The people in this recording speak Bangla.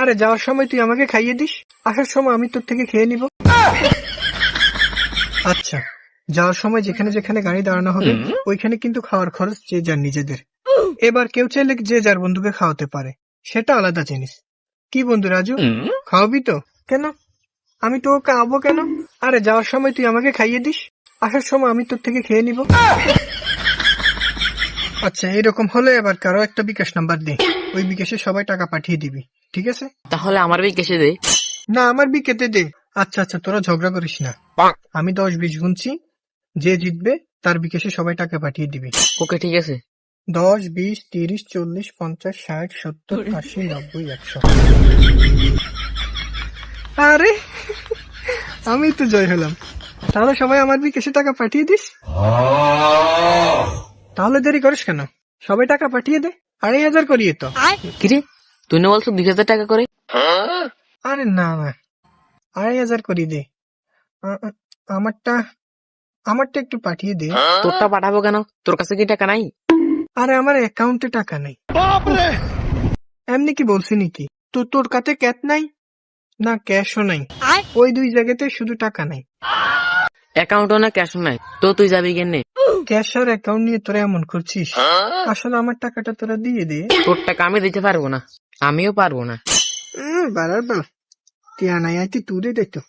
আরে যাওয়ার সময় তুই আমাকে খাইয়ে দিস, আসার সময় আমি তোর থেকে খেয়ে নিব। আচ্ছা, যাওয়ার সময় যেখানে যেখানে গাড়ি দাঁড়ানো হবে ওইখানে কিন্তু খাওয়ার খরচ যে যার নিজেদের। এবার কেউ চাইলে যে যার বন্ধুকে খাওয়াতে পারে, সেটা আলাদা জিনিস। কি বন্ধু রাজু, খাওয়াবি তো? কেন আমি তোকে খাওয়াবো কেন? আরে যাওয়ার সময় তুই আমাকে খাইয়ে দিস, আসার সময় আমি তোর থেকে খেয়ে নিব। আচ্ছা, এরকম হলে এবার কারো একটা বিকাশ নাম্বার দে, ওই বিকাশে সবাই টাকা পাঠিয়ে দিবি, ঠিক আছে? তাহলে আমার বিকাশে দে। না, আমার বিকেতে দে। আচ্ছা আচ্ছা, তোরা ঝগড়া করিস না, আমি 10-20 গুনছি, যে জিতবে তার বিকাশে সবাই টাকা পাঠিয়ে দিবি। ওকে ঠিক আছে। 10, 20, 30, 40, 50, 60, 70, 80, 90, 100। আরে আমি তো জয় হলাম। তাহলে সবাই আমার বিকাশে টাকা পাঠিয়ে দিস। তাহলে দেরি করিস কেন, সবাই টাকা পাঠিয়ে দে। 2500 করিয়ে তো। কিরে, তুই না বলছো 2000 টাকা করে? আরে না না, 2500 করিয়ে দে। আমারটা আমারটা একটু পাঠিয়ে দে। তোরটা পাঠাবো কেন? তোর কাছে কি টাকা নাই? আরে আমার অ্যাকাউন্টে টাকা নেই। এমনি কি বলছি নাকি? তো তোর কাছে ক্যাশ নাই না ক্যাশও নাই, ওই দুই জায়গাতে শুধু টাকা নাই। অ্যাকাউন্টও না ক্যাশও নাই, তো তুই যাবি কেনে? ক্যাশ আর অ্যাকাউন্ট নিয়ে তোরা এমন করছিস, আসলে আমার টাকাটা তোরা দিয়ে দে। তোর টাকা আমি দিতে পারবো না, আমিও পারবো না। বাড়ার বল, টিয়া নাই আইতি তুই দে তো।